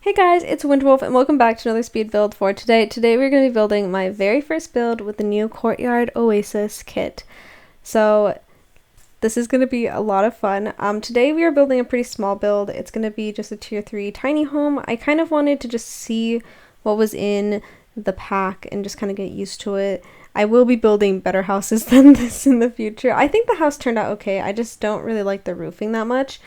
Hey guys, it's Windwolf and welcome back to another speed build for today. Today we're going to be building my very first build with the new Courtyard Oasis kit. So this is going to be a lot of fun. Today we are building a pretty small build. It's going to be just a tier 3 tiny home. I kind of wanted to just see what was in the pack and just kind of get used to it. I will be building better houses than this in the future. I think the house turned out okay. I just don't really like the roofing that much.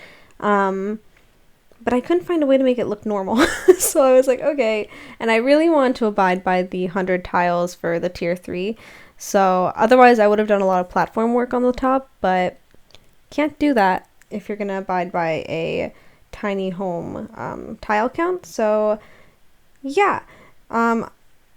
But I couldn't find a way to make it look normal. So I was like, okay. And I really want to abide by the 100 tiles for the tier 3. So otherwise I would have done a lot of platform work on the top, but can't do that if you're going to abide by a tiny home tile count. So yeah.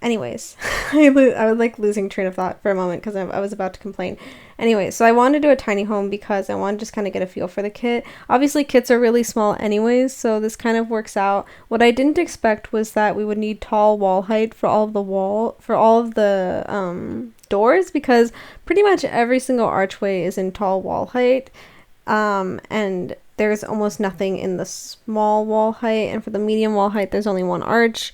Anyways, I was like losing train of thought for a moment because I was about to complain. Anyway, so I wanted to do a tiny home because I wanted to just kind of get a feel for the kit. Obviously, kits are really small anyways, so this kind of works out. What I didn't expect was that we would need tall wall height for all of the doors, because pretty much every single archway is in tall wall height, and there's almost nothing in the small wall height, and for the medium wall height, there's only one arch.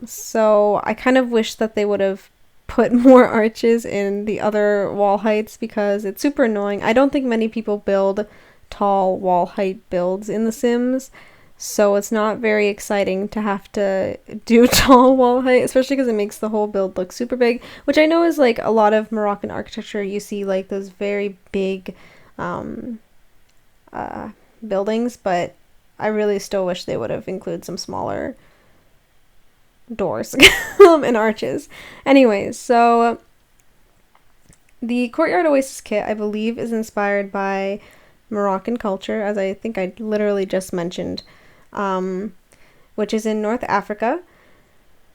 So I kind of wish that they would have put more arches in the other wall heights because it's super annoying. I don't think many people build tall wall height builds in The Sims, so it's not very exciting to have to do tall wall height, especially because it makes the whole build look super big, which I know is like a lot of Moroccan architecture. You see like those very big buildings, but I really still wish they would have included some smaller doors and arches. Anyways, so the Courtyard Oasis kit, I believe, is inspired by Moroccan culture, as I think I literally just mentioned, which is in North Africa.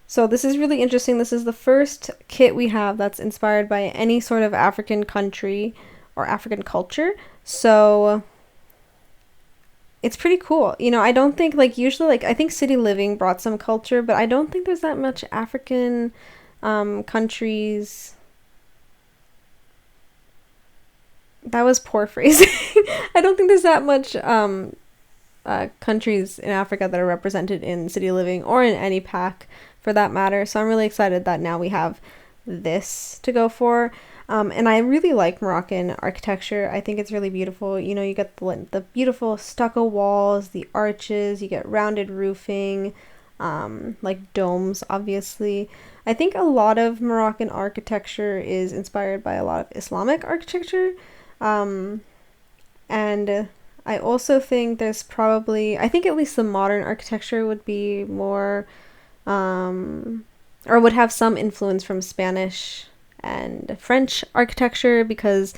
So this is really interesting. This is the first kit we have that's inspired by any sort of African country or African culture. So it's pretty cool. You know, I don't think, like, usually, like, I think City Living brought some culture, but I don't think there's that much African countries. That was poor phrasing. I don't think there's that much countries in Africa that are represented in City Living or in any pack for that matter. So I'm really excited that now we have this to go for. And I really like Moroccan architecture. I think it's really beautiful. You know, you get the beautiful stucco walls, the arches, you get rounded roofing, like domes, obviously. I think a lot of Moroccan architecture is inspired by a lot of Islamic architecture. And I also think there's probably, I think at least the modern architecture would be more, or would have some influence from Spanish and French architecture, because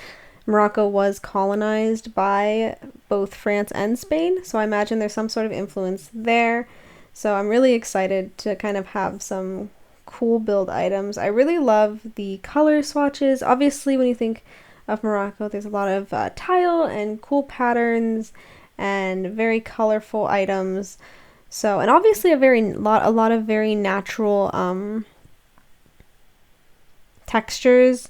Morocco was colonized by both France and Spain, so I imagine there's some sort of influence there. So I'm really excited to kind of have some cool build items. I really love the color swatches. Obviously, when you think of Morocco, there's a lot of tile and cool patterns and very colorful items. So, and obviously a lot of very natural textures.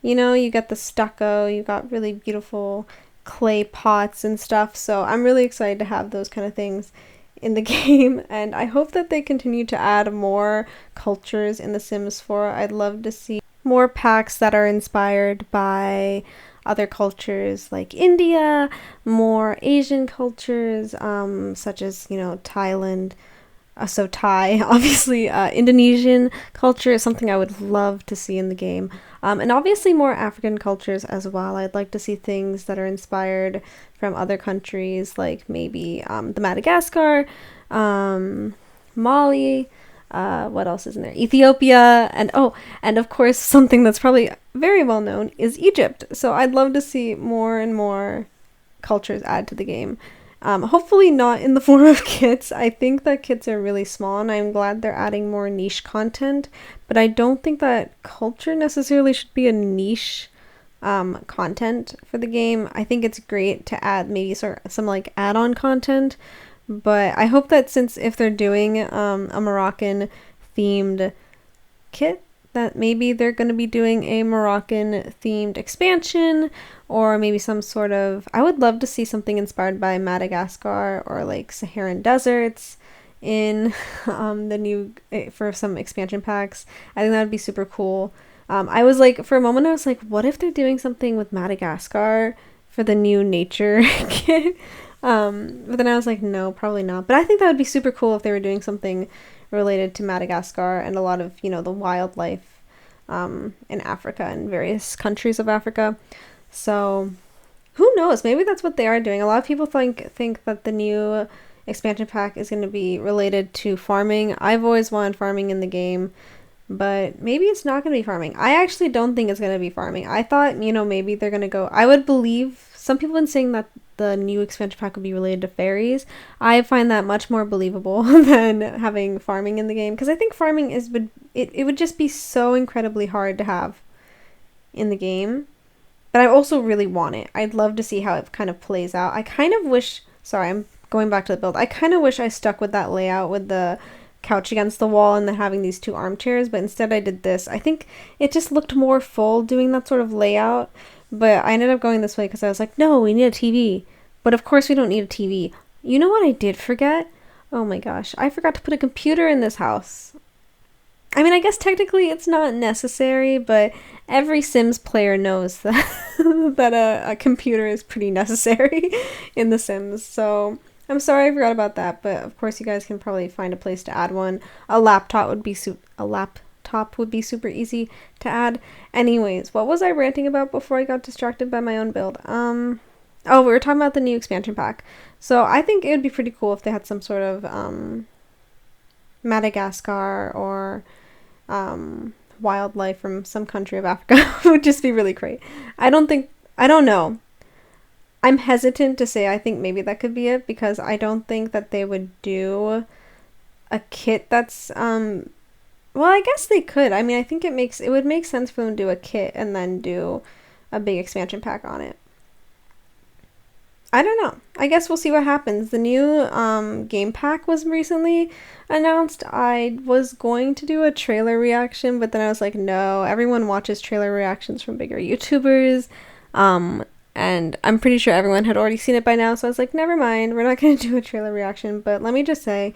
You know, you get the stucco, you got really beautiful clay pots and stuff, so I'm really excited to have those kind of things in the game, and I hope that they continue to add more cultures in The Sims 4. I'd love to see more packs that are inspired by other cultures like India, more Asian cultures, such as, you know, Thailand. So Thai, obviously, Indonesian culture is something I would love to see in the game. And obviously more African cultures as well. I'd like to see things that are inspired from other countries, like maybe the Madagascar, Mali, what else is in there? Ethiopia, and of course something that's probably very well known is Egypt. So I'd love to see more and more cultures add to the game. Hopefully not in the form of kits. I think that kits are really small, and I'm glad they're adding more niche content, but I don't think that culture necessarily should be a niche content for the game. I think it's great to add maybe some like add-on content, but I hope that if they're doing a Moroccan themed kit, that maybe they're going to be doing a Moroccan themed expansion, or maybe some sort of, I would love to see something inspired by Madagascar or like Saharan deserts in the new for some expansion packs. I think that would be super cool. I was like, for a moment, I was like, what if they're doing something with Madagascar for the new nature kit? But then I was like, no, probably not. But I think that would be super cool if they were doing something related to Madagascar and a lot of, you know, the wildlife in Africa and various countries of Africa. So who knows? Maybe that's what they are doing. A lot of people think that the new expansion pack is going to be related to farming. I've always wanted farming in the game, but maybe it's not going to be farming. I actually don't think it's going to be farming. I thought, you know, maybe they're going to go... I would believe... Some people have been saying that the new expansion pack would be related to fairies. I find that much more believable than having farming in the game, because I think farming it would just be so incredibly hard to have in the game. But I also really want it. I'd love to see how it kind of plays out. I kind of wish... Sorry, I'm going back to the build. I kind of wish I stuck with that layout with the couch against the wall and then having these two armchairs, but instead I did this. I think it just looked more full doing that sort of layout, but I ended up going this way because I was like, no, we need a TV. But of course we don't need a TV. You know what I did forget? Oh my gosh, I forgot to put a computer in this house. I mean, I guess technically it's not necessary, but every Sims player knows that that a computer is pretty necessary in The Sims. So I'm sorry I forgot about that, but of course you guys can probably find a place to add one. A laptop would be super easy to add. Anyways, what was I ranting about before I got distracted by my own build? Oh, we were talking about the new expansion pack. So I think it would be pretty cool if they had some sort of Madagascar or wildlife from some country of Africa. It would just be really great. I don't know. I'm hesitant to say I think maybe that could be it, because I don't think that they would do a kit that's well, I guess they could. I mean, I think it would make sense for them to do a kit and then do a big expansion pack on it. I don't know. I guess we'll see what happens. The new game pack was recently announced. I was going to do a trailer reaction, but then I was like, no, everyone watches trailer reactions from bigger YouTubers. And I'm pretty sure everyone had already seen it by now, so I was like, never mind, we're not going to do a trailer reaction. But let me just say,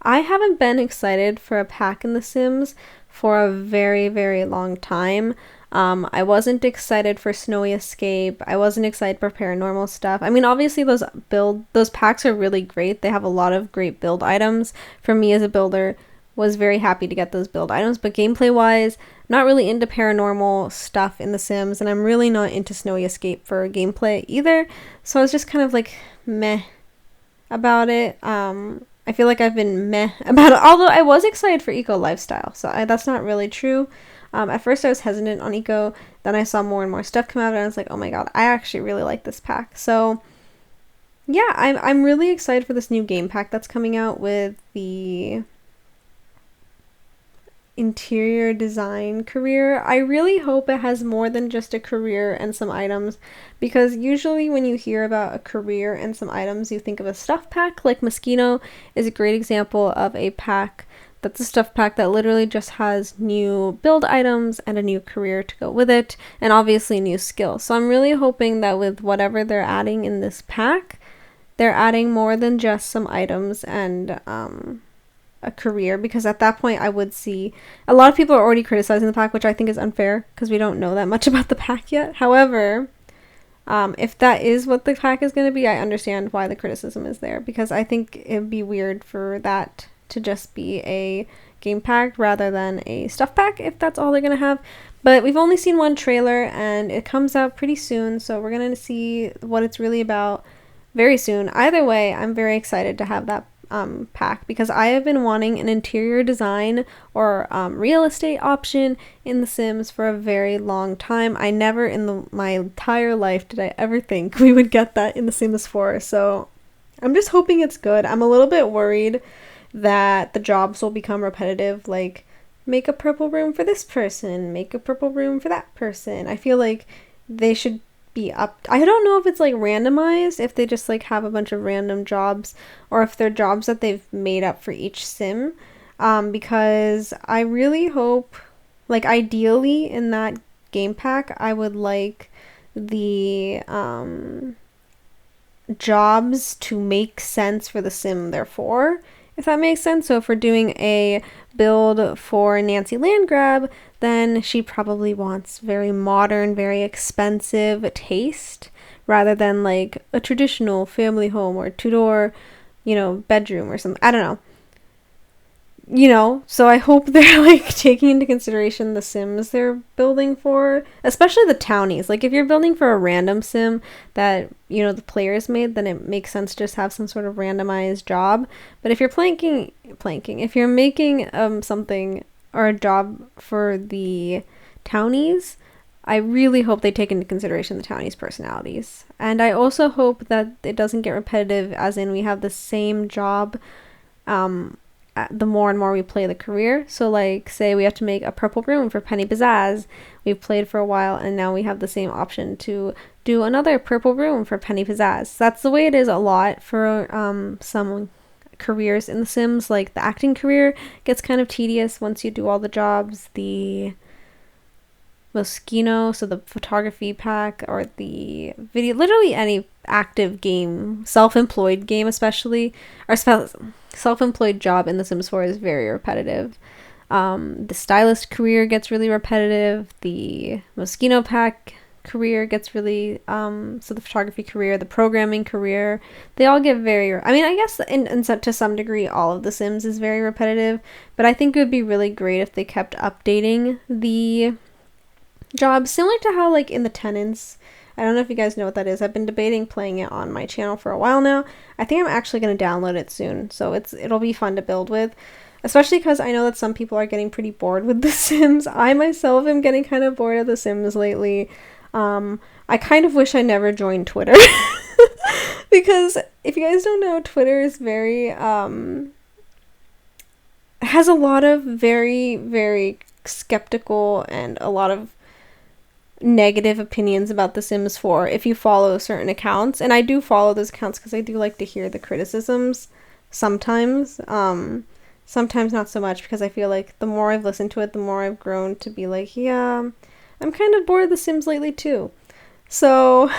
I haven't been excited for a pack in The Sims for a very, very long time. I wasn't excited for Snowy Escape. I wasn't excited for paranormal stuff. I mean, obviously those packs are really great. They have a lot of great build items. For me as a builder, was very happy to get those build items, but gameplay wise, not really into paranormal stuff in The Sims, and I'm really not into Snowy Escape for gameplay either. So I was just kind of like meh about it. I feel like I've been meh about it, although I was excited for Eco Lifestyle, so that's not really true. At first I was hesitant on Eco, then I saw more and more stuff come out, and I was like, oh my god, I actually really like this pack. So yeah, I'm really excited for this new game pack that's coming out with the interior design career. I really hope it has more than just a career and some items, because usually when you hear about a career and some items, you think of a stuff pack. Like Mosquito is a great example of a pack that's a stuff pack that literally just has new build items and a new career to go with it, and obviously new skills. So I'm really hoping that with whatever they're adding in this pack, they're adding more than just some items and a career, because at that point I would see a lot of people are already criticizing the pack, which I think is unfair because we don't know that much about the pack yet. However, if that is what the pack is going to be, I understand why the criticism is there, because I think it'd be weird for that to just be a game pack rather than a stuff pack if that's all they're going to have. But we've only seen one trailer and it comes out pretty soon, so we're going to see what it's really about very soon. Either way, I'm very excited to have that pack, because I have been wanting an interior design or real estate option in The Sims for a very long time. I never in my entire life did I ever think we would get that in The Sims 4, so I'm just hoping it's good. I'm a little bit worried that the jobs will become repetitive, like make a purple room for this person, make a purple room for that person. I feel like they should be up. I don't know if it's like randomized, if they just like have a bunch of random jobs, or if they're jobs that they've made up for each sim, because I really hope, like ideally in that game pack, I would like the jobs to make sense for the sim they're for, if that makes sense. So if we're doing a build for Nancy Landgrab, then she probably wants very modern, very expensive taste rather than like a traditional family home or two-door, bedroom or something. I don't know. So I hope they're like taking into consideration the sims they're building for, especially the townies. Like if you're building for a random sim that the players made, then it makes sense to just have some sort of randomized job. But if you're if you're making something or a job for the townies, I really hope they take into consideration the townies' personalities. And I also hope that it doesn't get repetitive, as in we have the same job the more and more we play the career. So like say we have to make a purple room for Penny Pizzazz. We've played for a while and now we have the same option to do another purple room for Penny Pizzazz. That's the way it is a lot for some careers in The Sims. Like the acting career gets kind of tedious once you do all the jobs. The Moschino, so the photography pack, or the video, literally any active game, self-employed game especially, or self-employed job in The Sims 4 is very repetitive. The stylist career gets really repetitive. The Moschino pack career gets really, so the photography career, the programming career, they all get very, I guess to some degree all of The Sims is very repetitive, but I think it would be really great if they kept updating the jobs, similar to how like in the Tenants. I don't know if you guys know what that is. I've been debating playing it on my channel for a while now. I think I'm actually going to download it soon, so it'll be fun to build with, especially because I know that some people are getting pretty bored with The Sims. I myself am getting kind of bored of The Sims lately. I kind of wish I never joined Twitter because if you guys don't know, Twitter is very has a lot of very, very skeptical and a lot of negative opinions about The Sims 4 if you follow certain accounts. And I do follow those accounts because I do like to hear the criticisms sometimes. Sometimes not so much, because I feel like the more I've listened to it, the more I've grown to be like, yeah, I'm kind of bored of The Sims lately too. So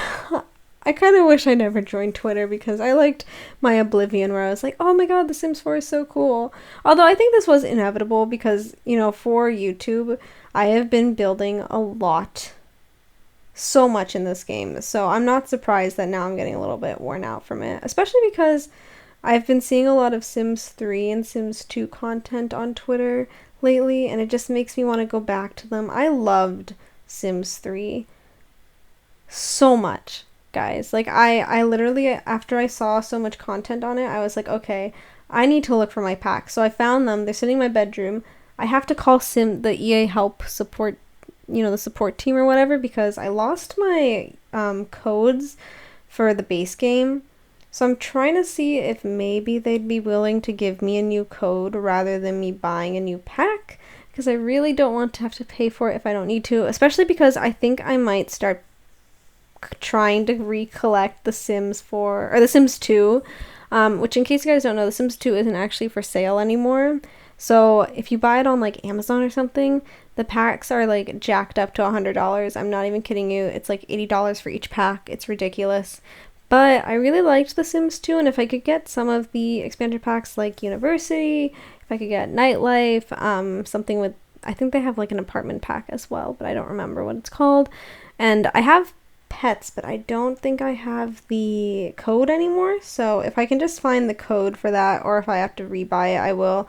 I kind of wish I never joined Twitter because I liked my oblivion where I was like, oh my god, The Sims 4 is so cool. Although I think this was inevitable because, for YouTube, I have been building a lot, so much in this game. So I'm not surprised that now I'm getting a little bit worn out from it, especially because I've been seeing a lot of Sims 3 and Sims 2 content on Twitter lately, and it just makes me want to go back to them. I loved Sims 3 so much, guys. Like I literally, after I saw so much content on it, I was like, okay, I need to look for my packs. So I found them. They're sitting in my bedroom. I have to call the EA help support, the support team or whatever, because I lost my codes for the base game. So I'm trying to see if maybe they'd be willing to give me a new code rather than me buying a new pack, because I really don't want to have to pay for it if I don't need to, especially because I think I might start trying to recollect The Sims 4 or The Sims 2, which, in case you guys don't know, The Sims 2 isn't actually for sale anymore. So if you buy it on like Amazon or something, the packs are like jacked up to $100. I'm not even kidding you. It's like $80 for each pack. It's ridiculous. But I really liked The Sims 2, and if I could get some of the expansion packs like University, if I could get Nightlife, something with, I think they have like an apartment pack as well, but I don't remember what it's called. And I have pets, but I don't think I have the code anymore. So if I can just find the code for that, or if I have to rebuy it, I will.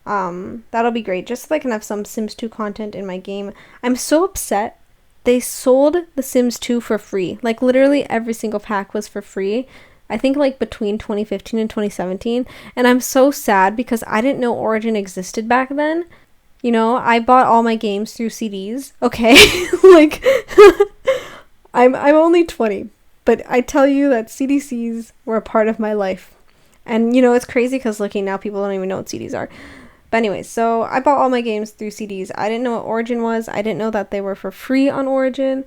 That'll be great, just so I can have some Sims 2 content in my game. I'm so upset. They sold The Sims 2 for free. Like literally every single pack was for free. I think like between 2015 and 2017. And I'm so sad because I didn't know Origin existed back then. I bought all my games through CDs. Okay. Like I'm only 20, but I tell you that CDCs were a part of my life. And it's crazy because looking now, people don't even know what CDs are. But anyways, so I bought all my games through CDs. I didn't know what Origin was. I didn't know that they were for free on Origin.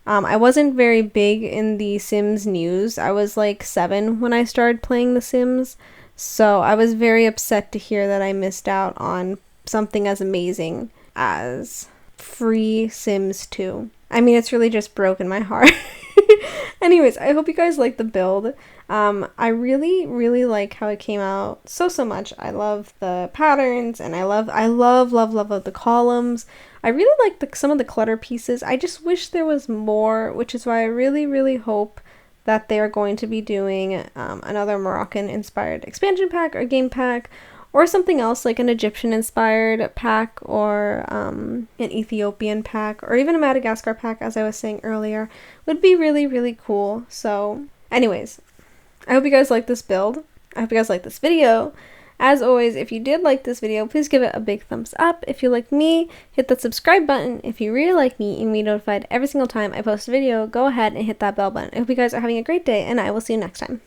I wasn't very big in the Sims news. I was like 7 when I started playing The Sims. So I was very upset to hear that I missed out on something as amazing as free Sims 2. I mean, it's really just broken my heart. Anyways, I hope you guys like the build. I really like how it came out so much. I love the patterns, and I love the columns. I really like some of the clutter pieces. I just wish there was more, which is why I really hope that they are going to be doing another Moroccan inspired expansion pack or game pack, or something else like an Egyptian inspired pack, or an Ethiopian pack, or even a Madagascar pack, as I was saying earlier, would be really cool. So anyways, I hope you guys like this build. I hope you guys like this video. As always, if you did like this video, please give it a big thumbs up. If you like me, hit that subscribe button. If you really like me and be notified every single time I post a video, go ahead and hit that bell button. I hope you guys are having a great day, and I will see you next time.